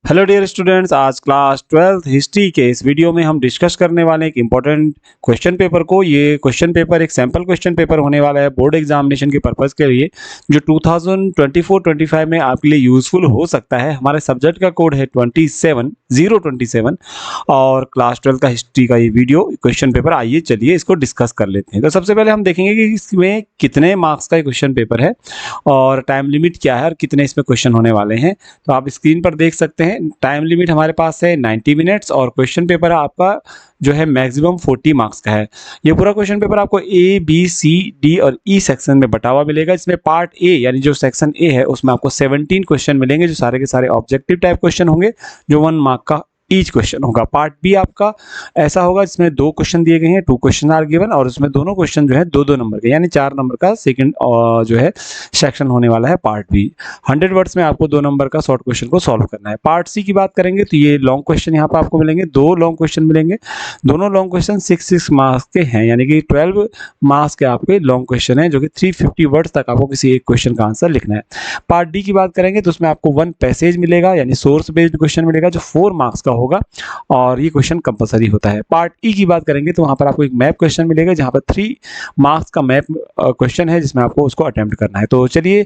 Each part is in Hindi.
हेलो डियर स्टूडेंट्स, आज क्लास 12th हिस्ट्री के इस वीडियो में हम डिस्कस करने वाले एक इम्पॉर्टेंट क्वेश्चन पेपर को। ये क्वेश्चन पेपर एक सैम्पल क्वेश्चन पेपर होने वाला है बोर्ड एग्जामिनेशन के पर्पज़ के लिए, जो 2024-25 में आपके लिए यूज़फुल हो सकता है। हमारे सब्जेक्ट का कोड है 27027 और क्लास 12 का हिस्ट्री का ये वीडियो क्वेश्चन पेपर। आइए चलिए इसको डिस्कस कर लेते हैं। तो सबसे पहले हम देखेंगे कि इसमें कितने मार्क्स का क्वेश्चन पेपर है और टाइम लिमिट क्या है और कितने इसमें क्वेश्चन होने वाले हैं। तो आप स्क्रीन पर देख सकते हैं टाइम लिमिट हमारे पास है 90 मिनट्स और क्वेश्चन पेपर आपका जो है मैक्सिमम 40 मार्क्स का है। ये पूरा क्वेश्चन पेपर आपको ए बी सी डी और ई सेक्शन में बटा हुआ मिलेगा। इसमें पार्ट ए यानी जो सेक्शन ए है उसमें आपको 17 क्वेश्चन मिलेंगे, जो सारे के सारे ऑब्जेक्टिव टाइप क्वेश्चन होंगे, जो 1 मार्क का ईच क्वेश्चन होगा। पार्ट बी आपका ऐसा होगा जिसमें 2 क्वेश्चन दिए गए हैं, 2 क्वेश्चन आर गिवन, और उसमें दोनों क्वेश्चन जो है 2-2 नंबर के यानी 4 नंबर का सेकंड जो है सेक्शन होने वाला है पार्ट बी। 100 वर्ड्स में आपको 2 नंबर का शॉर्ट क्वेश्चन को सॉल्व करना है। पार्ट सी की बात करेंगे तो ये लॉन्ग क्वेश्चन यहाँ पर आपको मिलेंगे, 2 लॉन्ग क्वेश्चन मिलेंगे। दोनों लॉन्ग क्वेश्चन 6 मार्क्स के हैं, यानी कि 12 मार्क्स के आपके लॉन्ग क्वेश्चन है, जो कि 350 वर्ड्स तक आपको किसी एक क्वेश्चन का आंसर लिखना है। पार्ट डी की बात करेंगे तो उसमें आपको 1 पैसेज मिलेगा, यानी सोर्स बेस्ड क्वेश्चन मिलेगा, जो 4 मार्क्स का होगा और ये क्वेश्चन कंपलसरी होता है। पार्ट ई की बात करेंगे तो वहां पर आपको एक मैप क्वेश्चन मिलेगा, जहां पर 3 मार्क्स का मैप क्वेश्चन है, जिसमें आपको उसको अटेम्प्ट करना है। तो चलिए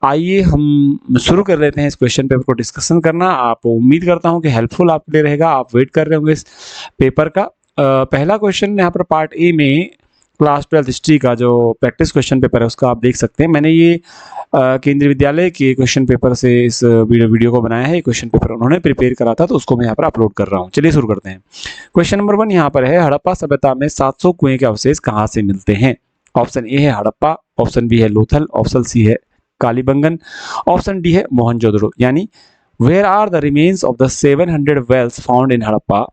आइए हम शुरू कर लेते हैं इस क्वेश्चन पेपर को डिस्कशन करना। आप उम्मीद करता हूं कि हेल्पफुल आपके लिए रहेगा, आप वेट कर रहे होंगे इस पेपर का। पहला क्वेश्चन यहाँ पर पार्ट ए में क्लास 12 हिस्ट्री का जो प्रैक्टिस क्वेश्चन पेपर है उसका आप देख सकते हैं। मैंने ये केंद्रीय विद्यालय के क्वेश्चन पेपर से इस वीडियो को बनाया है। ये क्वेश्चन पेपर उन्होंने प्रिपेयर करा था, तो उसको मैं यहाँ पर अपलोड कर रहा हूँ। चलिए शुरू करते हैं। क्वेश्चन नंबर 1 यहाँ पर है, हड़प्पा सभ्यता में 700 कुएं के अवशेष कहाँ से मिलते हैं? ऑप्शन ए है हड़प्पा, ऑप्शन बी है लोथल, ऑप्शन सी है कालीबंगन, ऑप्शन डी है मोहनजोदड़ो। यानी where are the remains of the 700 wells found in Harappa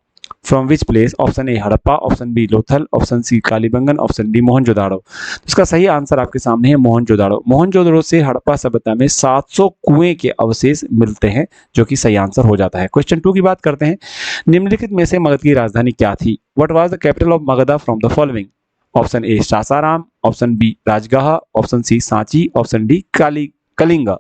from which place? Option A Harappa, option B Lothal, option C Kalibangan, option D Mohenjodaro. तो इसका सही आंसर आपके सामने है मोहनजोदाड़ो। मोहनजोदड़ो से हड़प्पा सभ्यता में 700 कुएं के अवशेष मिलते हैं, जो कि सही आंसर हो जाता है। क्वेश्चन 2 की बात करते हैं, निम्नलिखित में से मगध की राजधानी क्या थी? What was the capital of Magadh from the following? Option A Sasaram, option B Rajgaha, option C Sanchi, option D Kalinga.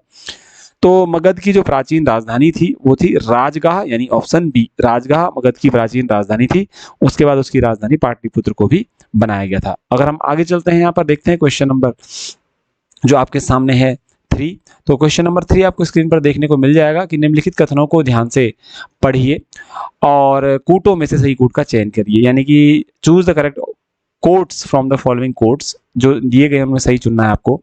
तो मगध की जो प्राचीन राजधानी थी वो थी राजगाह, यानी ऑप्शन बी राजगाह मगध की प्राचीन राजधानी थी। उसके बाद उसकी राजधानी पाटलिपुत्र को भी बनाया गया था। अगर हम आगे चलते हैं, यहाँ पर देखते हैं क्वेश्चन नंबर जो आपके सामने है 3। तो क्वेश्चन नंबर 3 आपको स्क्रीन पर देखने को मिल जाएगा कि निम्नलिखित कथनों को ध्यान से पढ़िए और कूटों में से सही कूट का चयन करिए, यानी कि choose the correct quotes from the following quotes. जो दिए गए उनमें सही चुनना है आपको।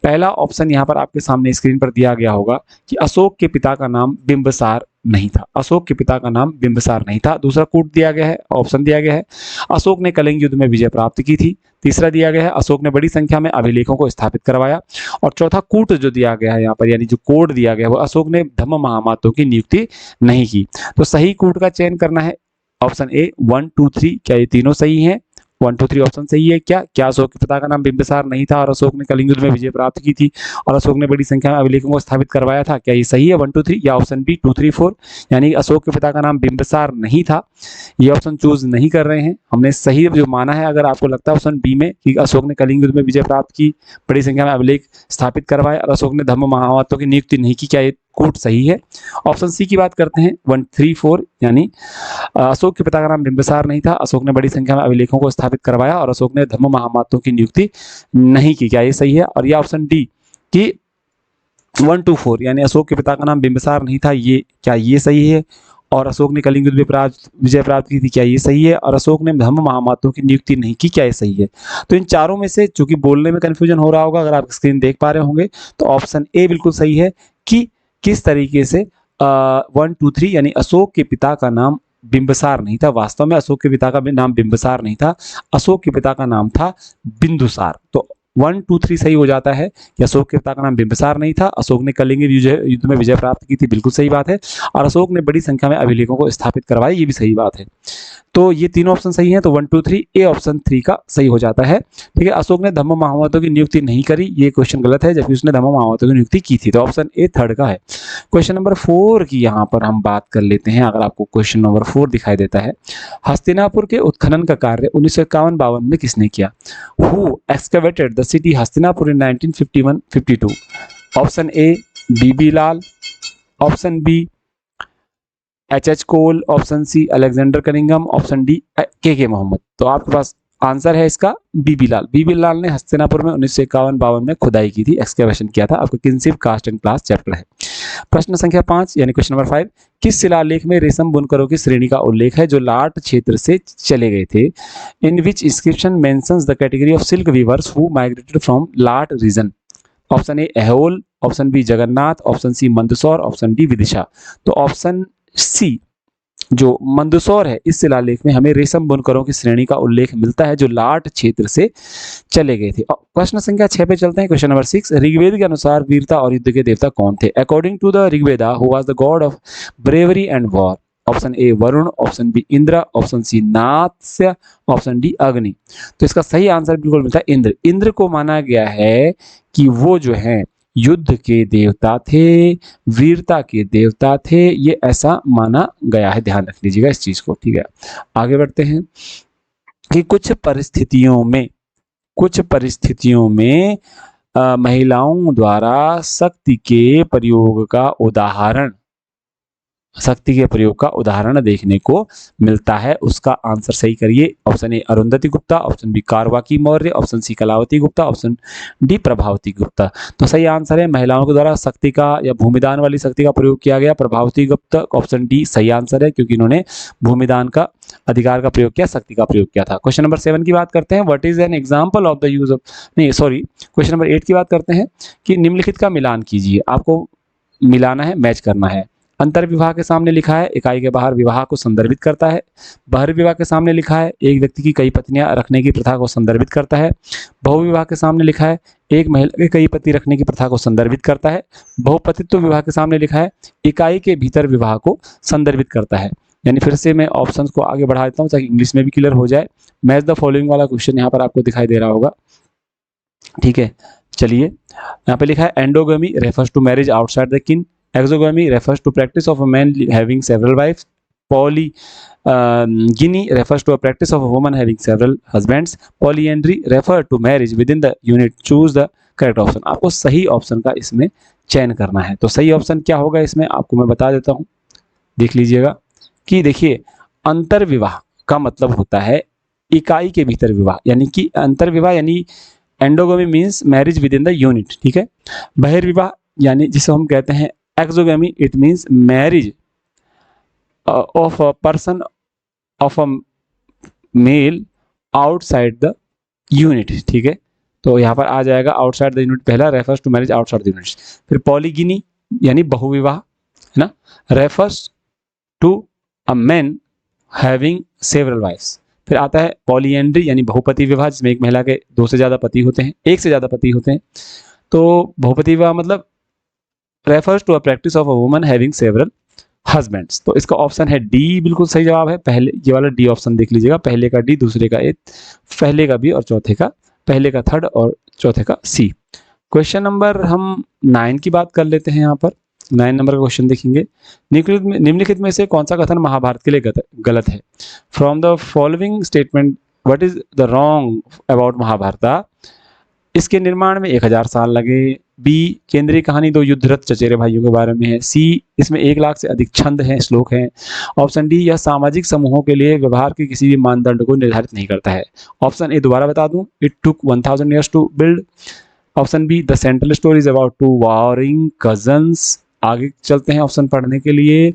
पहला ऑप्शन यहाँ पर आपके सामने स्क्रीन पर दिया गया होगा कि अशोक के पिता का नाम बिंबिसार नहीं था। अशोक के पिता का नाम बिंबिसार नहीं था। दूसरा कोट दिया गया है, ऑप्शन दिया गया है, अशोक ने कलिंग युद्ध में विजय प्राप्त की थी। तीसरा दिया गया है, अशोक ने बड़ी संख्या में अभिलेखों को स्थापित करवाया। और चौथा कूट जो दिया गया है यहाँ पर, यानी जो कोड दिया गया है, वो अशोक ने धम्म महामातों की नियुक्ति नहीं की। तो सही कूट का चयन करना है ऑप्शन ए 1, 2, 3। क्या ये तीनों सही हैं? 1, 2, 3 ऑप्शन सही है क्या? क्या अशोक के पिता का नाम बिंबिसार नहीं था और अशोक ने कलिंग युद्ध में विजय प्राप्त की थी और अशोक ने बड़ी संख्या में अभिलेखों को स्थापित करवाया था? क्या ये सही है 1, 2, 3? या ऑप्शन बी 2, 3, 4 यानी अशोक के पिता का नाम बिंबिसार नहीं था, ये ऑप्शन चूज नहीं कर रहे हैं। हमने सही जो माना है, अगर आपको लगता है ऑप्शन बी में कि अशोक ने कलिंग युद्ध में विजय प्राप्त की, बड़ी संख्या में अभिलेख स्थापित करवाए और अशोक ने धम्म महामातों की नियुक्ति नहीं की, क्या ये कोट सही है? ऑप्शन सी की बात करते हैं 1, 3, 4 यानी अशोक के पिता का नाम बिंबिसार नहीं था, अशोक ने बड़ी संख्या में अभिलेखों को स्थापित करवाया और अशोक ने धम्म महामातों की नियुक्ति नहीं की, क्या ये सही है? और यह ऑप्शन डी कि 1, 2, 4 यानी अशोक के पिता का नाम बिंबिसार नहीं था, ये क्या ये सही है? और अशोक ने कलिंग युद्ध में विजय प्राप्त की थी, क्या ये सही है? और अशोक ने धम्म महामातों की नियुक्ति नहीं की, क्या ये सही है? तो इन चारों में से, चूंकि बोलने में कंफ्यूजन हो रहा होगा, अगर आप स्क्रीन देख पा रहे होंगे, तो ऑप्शन ए बिल्कुल सही है कि किस तरीके से 1, 2, 3 यानी अशोक के पिता का नाम बिंबिसार नहीं था। वास्तव में अशोक के पिता का नाम बिंबिसार नहीं था, अशोक के पिता का नाम था बिंदुसार। तो 1, 2, 3 सही हो जाता है कि अशोक के पिता का नाम बिंबिसार नहीं था, अशोक ने कलिंग युद्ध में विजय प्राप्त की थी, बिल्कुल सही बात है, और अशोक ने बड़ी संख्या में अभिलेखों को स्थापित करवाया, ये भी सही बात है। तो ये तीनों ऑप्शन सही हैं, तो 1, 2, 3 ए ऑप्शन 3 का सही हो जाता है। ठीक है, अशोक ने धम्म महामातों की नियुक्ति नहीं करी, ये क्वेश्चन गलत है, जबकि उसने धम्म महामातों की नियुक्ति की थी। तो ऑप्शन ए 3rd का है। क्वेश्चन नंबर 4 की यहाँ पर हम बात कर लेते हैं। अगर आपको क्वेश्चन नंबर 4 दिखाई देता है, हस्तिनापुर के उत्खनन का कार्य 1951-52 में किसने किया? Who excavated the city Hastinapur in 1951-52? Option A B B Lal, option B H Kaul, option C Alexander Cunningham, option D K Mohammad. तो आपके पास आंसर है इसका बीबी लाल। बीबी लाल ने हस्तिनापुर में 1951-52 में खुदाई की थी, एक्सकेवेशन किया था। आपको किनसिप कास्ट एंड क्लास चैप्टर है। प्रश्न संख्या 5 यानी क्वेश्चन नंबर 5, किस शिलालेख में रेशम बुनकरों की श्रेणी का उल्लेख है जो लाट क्षेत्र से चले गए थे? In which inscription mentions the category of silk weavers who migrated from Lata region? Option A Aihole, option B Jagannath, option C Mandsaur, option D Vidisha. तो ऑप्शन सी जो मंदसौर है, इस शिलालेख में हमें रेशम बुनकरों की श्रेणी का उल्लेख मिलता है जो लाट क्षेत्र से चले गए थे। प्रश्न संख्या 6 पे चलते हैं। क्वेश्चन नंबर 6, ऋग्वेद के अनुसार वीरता और युद्ध के देवता कौन थे? According to the Rigveda who was the god of bravery and war? Option A Varun, option B Indra, option C नात्स्य, ऑप्शन डी अग्नि। तो इसका सही आंसर बिल्कुल मिलता है इंद्र। इंद्र को माना गया है कि वो जो है युद्ध के देवता थे, वीरता के देवता थे, ये ऐसा माना गया है। ध्यान रख लीजिएगा इस चीज को, ठीक है। आगे बढ़ते हैं कि कुछ परिस्थितियों में महिलाओं द्वारा शक्ति के प्रयोग का उदाहरण देखने को मिलता है। उसका आंसर सही करिए। Option A Arundhati Gupta, option B Karuvaki Maurya, option C Kalavati Gupta, option D Prabhavati Gupta. तो सही आंसर है महिलाओं के द्वारा शक्ति का या भूमिदान वाली शक्ति का प्रयोग किया गया, प्रभावती गुप्ता। ऑप्शन डी सही आंसर है क्योंकि इन्होंने भूमिदान का अधिकार का प्रयोग किया, शक्ति का प्रयोग किया था। क्वेश्चन नंबर 7 की बात करते हैं। What is an example of the use of question number 8 की बात करते हैं कि निम्नलिखित का मिलान कीजिए। आपको मिलाना है, मैच करना है। अंतर विवाह के सामने लिखा है इकाई के बाहर विवाह को संदर्भित करता है। बहिर्विवाह के सामने लिखा है एक व्यक्ति की कई पत्नियां रखने की प्रथा को संदर्भित करता है। बहुविवाह के सामने लिखा है एक महिला के कई पति रखने की प्रथा को संदर्भित करता है। बहुपतित्व विवाह के सामने लिखा है इकाई के भीतर विवाह को संदर्भित करता है। यानी फिर से मैं ऑप्शंस को आगे बढ़ा देता हूँ ताकि इंग्लिश में भी क्लियर हो जाए। मैच द फॉलोइंग वाला क्वेश्चन यहाँ पर आपको दिखाई दे रहा होगा, ठीक है। चलिए, यहाँ पे लिखा है endogamy refers to marriage outside the kin, exogamy refers to practice of a man having several wives, polygyny refers to a practice of a woman having several husbands, polyandry refer to marriage within the unit. choose the correct option। आपको सही ऑप्शन का इसमें चयन करना है। तो सही ऑप्शन क्या होगा इसमें आपको मैं बता देता हूं, देख लीजिएगा कि देखिए अंतर विवाह का मतलब होता है इकाई के भीतर विवाह, यानी कि अंतर विवाह यानी endogamy means marriage with in the unit, ठीक है। बहिर्विवाह यानी जिसे हम कहते हैं exogamy, it means marriage of a person of a male outside the unit, ठीक है। तो यहाँ पर आ जाएगा आउटसाइड द यूनिट पहला, refers to marriage outside the unit. फिर पॉलीगिनी यानी बहुविवाह है ना, refers to a man having several wifes. फिर आता है पॉलीएंड्री यानी बहुपति विवाह जिसमें एक महिला के दो से ज्यादा पति होते हैं, एक से ज्यादा पति होते हैं। तो बहुपति विवाह मतलब refers to a practice of a woman having several husbands। तो इसका ऑप्शन है डी, बिल्कुल सही जवाब है। पहले ये वाला डी ऑप्शन देख लीजिएगा, पहले का डी, दूसरे का ए, पहले का बी और चौथे का, पहले का थर्ड और चौथे का सी। क्वेश्चन नंबर हम 9 की बात कर लेते हैं। यहाँ पर 9 नंबर का क्वेश्चन देखेंगे। निम्नलिखित में से कौन सा कथन महाभारत के लिए गलत है? From the following statement what is the wrong about Mahabharata? इसके निर्माण में 1000 साल लगे। बी केंद्रीय कहानी 2 युद्धरत चचेरे भाइयों के बारे में है। सी इसमें 1 लाख से अधिक छंद हैं, श्लोक हैं। ऑप्शन डी यह सामाजिक समूहों के लिए व्यवहार के किसी भी मानदंड को निर्धारित नहीं करता है। ऑप्शन ए दोबारा बता दूं, it took 1000 years to build. Option B the central story is about 2 warring cousins. आगे चलते हैं ऑप्शन पढ़ने के लिए।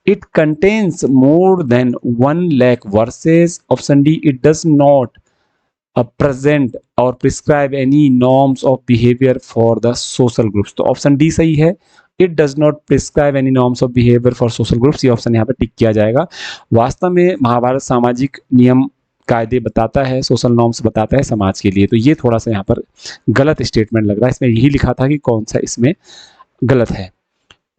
It contains more than 1 lakh verses. Option D it does not present or prescribe any norms of behavior for the social groups। तो ऑप्शन डी सही है, it does not prescribe any norms of behaviour for social groups. ये ऑप्शन यहाँ पे टिक किया जाएगा। वास्तव में महाभारत सामाजिक नियम कायदे बताता है, सोशल नॉर्म्स बताता है समाज के लिए। तो ये थोड़ा सा यहाँ पर गलत स्टेटमेंट लग रहा है, इसमें यही लिखा था कि कौन सा इसमें गलत है।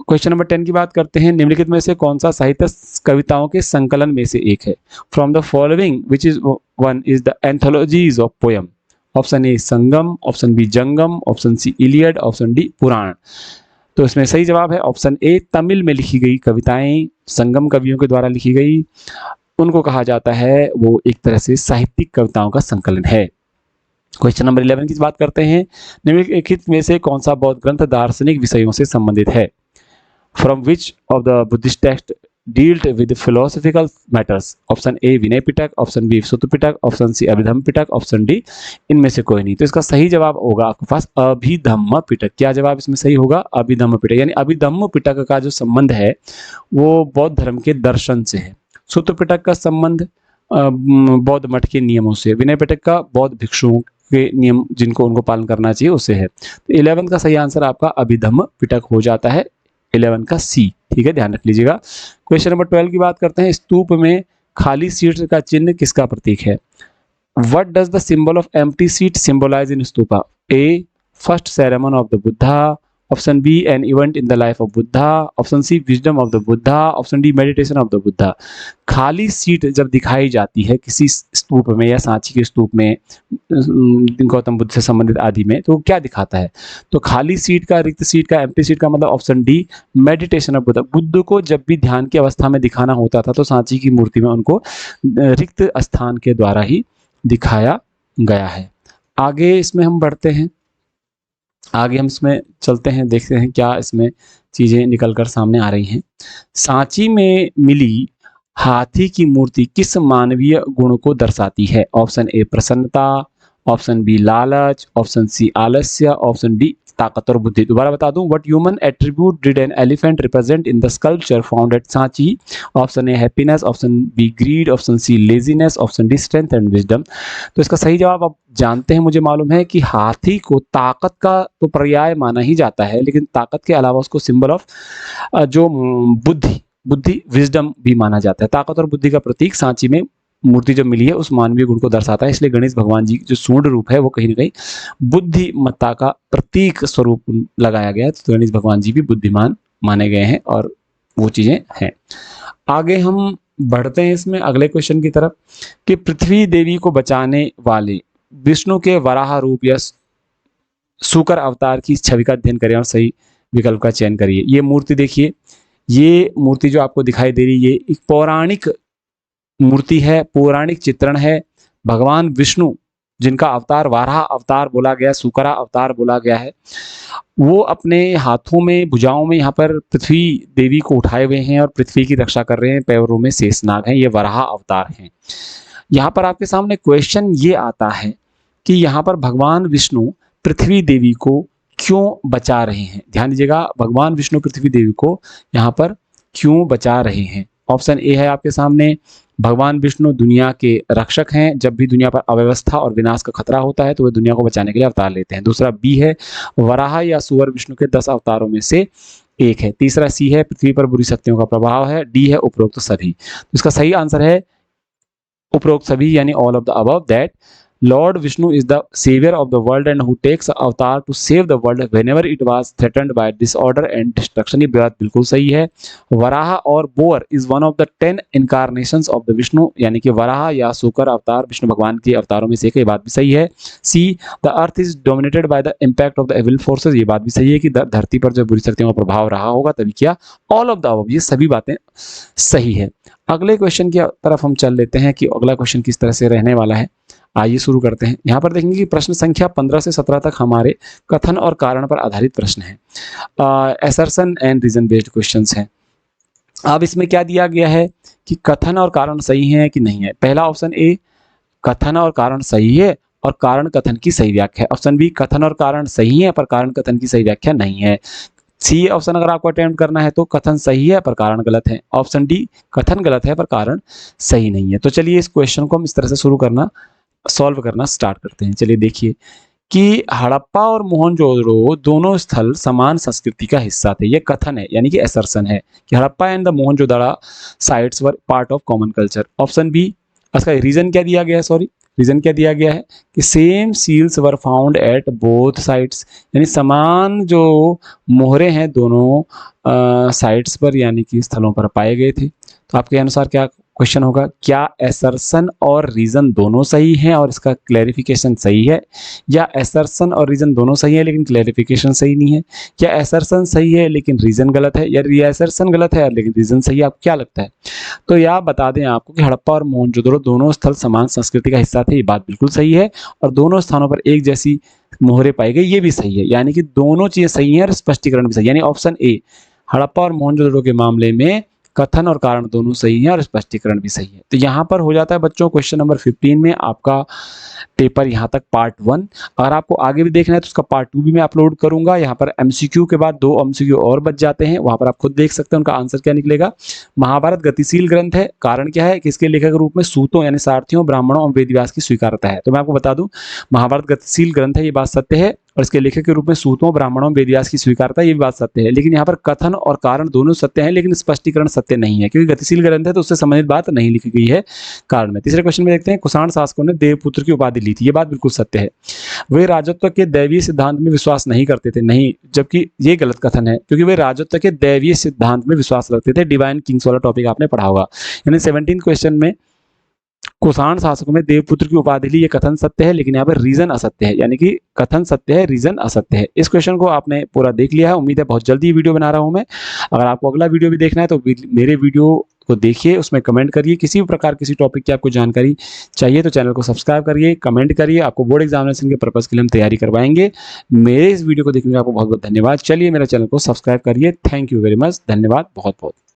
क्वेश्चन नंबर 10 की बात करते हैं। निम्नलिखित में से कौन सा साहित्य कविताओं के संकलन में से एक है? From the following which is one is the anthologies of poem? Option A Sangam, option B Jangam, option C Iliad, option D Purana. तो इसमें सही जवाब है ऑप्शन ए, तमिल में लिखी गई कविताएं संगम कवियों के द्वारा लिखी गई, उनको कहा जाता है वो एक तरह से साहित्यिक कविताओं का संकलन है। क्वेश्चन नंबर 11 की बात करते हैं। निम्नलिखित में से कौन सा बौद्ध ग्रंथ दार्शनिक विषयों से संबंधित है? From which of the Buddhist text dealt with philosophical matters? Option A Vinaya Pitaka, option B Sutta Pitaka, option C Abhidhamma Pitaka, option D इनमें से कोई नहीं। तो इसका सही जवाब होगा आपके पास अभिधम्म पिटक। क्या जवाब इसमें सही होगा? अभिधम्म पिटक। यानी अभिधम्म पिटक का जो संबंध है वो बौद्ध धर्म के दर्शन से है। सुत पिटक का संबंध बौद्ध मठ के नियमों से, विनय पिटक का बौद्ध भिक्षुओं के नियम जिनको उनको पालन करना चाहिए उससे है। तो 11 का सही आंसर आपका अभिधम्म पिटक हो जाता है, 11 का सी। ठीक है, ध्यान रख लीजिएगा। क्वेश्चन नंबर 12 की बात करते हैं। स्तूप में खाली सीट का चिन्ह किसका प्रतीक है? What does the symbol of empty seat symbolize in stupa? A first sermon of the Buddha, option B an event in the life of Buddha, option C wisdom of the Buddha, option D meditation of the Buddha. खाली सीट जब दिखाई जाती है किसी स्तूप में या सांची के स्तूप में, गौतम बुद्ध से संबंधित आदि में, तो क्या दिखाता है? तो खाली सीट का, रिक्त सीट का, एम्प्टी सीट का मतलब option D meditation of Buddha. Buddha को जब भी ध्यान की अवस्था में दिखाना होता था तो सांची की मूर्ति में उनको रिक्त स्थान के द्वारा ही दिखाया गया है। आगे इसमें हम बढ़ते हैं, आगे हम इसमें चलते हैं, देखते हैं क्या इसमें चीजें निकलकर सामने आ रही हैं। सांची में मिली हाथी की मूर्ति किस मानवीय गुण को दर्शाती है? ऑप्शन ए प्रसन्नता, ऑप्शन बी लालच, ऑप्शन सी आलस्य, ऑप्शन डी ताकत और बुद्धि। दोबारा बता दूं, what human attribute did an elephant represent in the sculpture found at Sanchi? Option A happiness, option B greed, option C laziness, option D strength and wisdom. तो इसका सही जवाब आप जानते हैं, मुझे मालूम है कि हाथी को ताकत का तो पर्याय माना ही जाता है, लेकिन ताकत के अलावा उसको सिंबल ऑफ जो बुद्धि विजडम भी माना जाता है। ताकत और बुद्धि का प्रतीक सांची में मूर्ति जो मिली है उस मानवीय गुण को दर्शाता है, इसलिए गणेश भगवान जी जो सूर्य रूप है वो कहीं ना कहीं बुद्धिमत्ता का प्रतीक स्वरूप लगाया गया है। तो गणेश भगवान जी भी बुद्धिमान माने गए हैं और वो चीजें हैं। आगे हम बढ़ते हैं इसमें अगले क्वेश्चन की तरफ कि पृथ्वी देवी को बचाने वाले विष्णु के वराह रूप या शुकर अवतार की छवि का अध्ययन करें और सही विकल्प का चयन करिए। ये मूर्ति देखिए, ये मूर्ति जो आपको दिखाई दे रही है ये एक पौराणिक मूर्ति है, पौराणिक चित्रण है। भगवान विष्णु जिनका अवतार वाराह अवतार बोला गया, शुकरा अवतार बोला गया है, वो अपने हाथों में भुजाओं में यहाँ पर पृथ्वी देवी को उठाए हुए हैं और पृथ्वी की रक्षा कर रहे हैं। पैरों में शेषनाग हैं, ये वराह अवतार हैं। यहाँ पर आपके सामने क्वेश्चन ये आता है कि यहाँ पर भगवान विष्णु पृथ्वी देवी को क्यों बचा रहे हैं? ध्यान दीजिएगा, भगवान विष्णु पृथ्वी देवी को यहाँ पर क्यों बचा रहे हैं? ऑप्शन ए है आपके सामने, भगवान विष्णु दुनिया के रक्षक हैं, जब भी दुनिया पर अव्यवस्था और विनाश का खतरा होता है तो वे दुनिया को बचाने के लिए अवतार लेते हैं। दूसरा बी है, वराह या सुअर विष्णु के 10 अवतारों में से एक है। तीसरा सी है, पृथ्वी पर बुरी शक्तियों का प्रभाव है। डी है उपरोक्त सभी। तो इसका सही आंसर है उपरोक्त सभी, यानी all of the above, that Lord Vishnu is the savior of the world and who takes avatar to save the world whenever it was threatened by disorder and destruction। ये बात बिल्कुल सही है। वराह और bore is one of the 10 incarnations of the Vishnu, यानी कि वराह या शुकर अवतार विष्णु भगवान के अवतारों में से एक, ये बात भी सही है। सी the earth is dominated by the impact of the evil forces, ये बात भी सही है कि धरती पर जब बुरी शक्तियों का प्रभाव रहा होगा तभी किया। ऑल ऑफ द अबव, ये सभी बातें सही है। अगले क्वेश्चन की तरफ हम चल लेते हैं कि अगला क्वेश्चन किस तरह से रहने वाला है। आइए शुरू करते हैं। यहाँ पर देखेंगे कि प्रश्न संख्या 15 से 17 तक हमारे कथन और कारण पर आधारित प्रश्न हैं। Assertion and reason based questions हैं। अब इसमें क्या दिया गया है कि कथन और कारण सही है कि नहीं है। पहला ऑप्शन ए, कथन और कारण सही है और कारण कथन की सही व्याख्या है। ऑप्शन बी, कथन और कारण सही है पर कारण कथन की सही व्याख्या नहीं है। सी ऑप्शन अगर आपको अटेम्प्ट करना है तो कथन सही है पर कारण गलत है। ऑप्शन डी, कथन गलत है पर कारण सही नहीं है। तो चलिए इस क्वेश्चन को हम इस तरह से सॉल्व करना स्टार्ट करते हैं। चलिए देखिए कि हड़प्पा और मोहनजोदड़ो दोनों स्थल समान संस्कृति का हिस्सा थे। ये कथन है, यानी कि असर्शन है कि Harappa and the Mohenjodaro sites were part of common culture. Option B, इसका रीजन क्या दिया गया है, रीजन क्या दिया गया है कि same seals were found at both sites, यानी समान जो मोहरे हैं दोनों साइट्स पर यानी कि स्थलों पर पाए गए थे। तो आपके अनुसार क्या क्वेश्चन होगा, क्या असर्शन और रीजन दोनों सही हैं और इसका क्लैरिफिकेशन सही है, या असर्शन और रीजन दोनों सही है लेकिन क्लैरिफिकेशन सही नहीं है, या असर्शन सही है लेकिन रीजन गलत है, या असर्शन गलत है लेकिन रीजन सही है? आपको क्या लगता है? तो यह बता दें आपको कि हड़प्पा और मोहनजोदड़ो दोनों स्थल समान संस्कृति का हिस्सा थे, ये बात बिल्कुल सही है। और दोनों स्थानों पर एक जैसी मोहरे पाई गई, ये भी सही है, यानी कि दोनों चीजें सही हैं और स्पष्टीकरण भी सही। यानी ऑप्शन ए, हड़प्पा और मोहनजोदड़ो के मामले में कथन और कारण दोनों सही है और स्पष्टीकरण भी सही है। तो यहाँ पर हो जाता है बच्चों क्वेश्चन नंबर 15 में आपका पेपर यहाँ तक पार्ट 1। अगर आपको आगे भी देखना है तो उसका पार्ट 2 भी मैं अपलोड करूंगा। यहाँ पर एमसीक्यू के बाद 2 एमसीक्यू और बच जाते हैं, वहां पर आप खुद देख सकते हैं उनका आंसर क्या निकलेगा। महाभारत गतिशील ग्रंथ है, कारण क्या है कि इसके लेखक के रूप में सूतों यानी सारथियों, ब्राह्मणों और वेदव्यास की स्वीकारता है। तो मैं आपको बता दूं महाभारत गतिशील ग्रंथ है, ये बात सत्य है, और इसके लेखक के रूप में सूतों, ब्राह्मणों, वेदव्यास की स्वीकारता, ये भी बात सत्य है। लेकिन यहाँ पर कथन और कारण दोनों सत्य हैं, लेकिन स्पष्टीकरण सत्य नहीं है, क्योंकि गतिशील ग्रंथ है तो उससे संबंधित बात नहीं लिखी गई है कारण में। तीसरे क्वेश्चन में देखते हैं, कुषाण शासकों ने देवपुत्र की उपाधि ली थी, ये बात बिल्कुल सत्य है। वे राजत्व के दैवीय सिद्धांत में विश्वास नहीं करते थे, नहीं, जबकि ये गलत कथन है, क्योंकि वे राजत्व के दैवीय सिद्धांत में विश्वास रखते थे। डिवाइन किंग्स वाला टॉपिक आपने पढ़ा होगा। यानी 17 क्वेश्चन में कुषाण शासकों में देवपुत्र की उपाधि ली, ये कथन सत्य है, लेकिन यहाँ पर रीजन असत्य है, यानी कि कथन सत्य है, रीजन असत्य है। इस क्वेश्चन को आपने पूरा देख लिया है। उम्मीद है बहुत जल्दी वीडियो बना रहा हूं मैं। अगर आपको अगला वीडियो भी देखना है तो मेरे वीडियो को देखिए, उसमें कमेंट करिए। किसी भी प्रकार किसी टॉपिक की आपको जानकारी चाहिए तो चैनल को सब्सक्राइब करिए, कमेंट करिए। आपको बोर्ड एग्जामिनेशन के पर्पज के लिए हम तैयारी करवाएंगे। मेरे इस वीडियो को देखने के लिए आपको बहुत बहुत धन्यवाद। चलिए मेरे चैनल को सब्सक्राइब करिए। थैंक यू वेरी मच, धन्यवाद बहुत बहुत।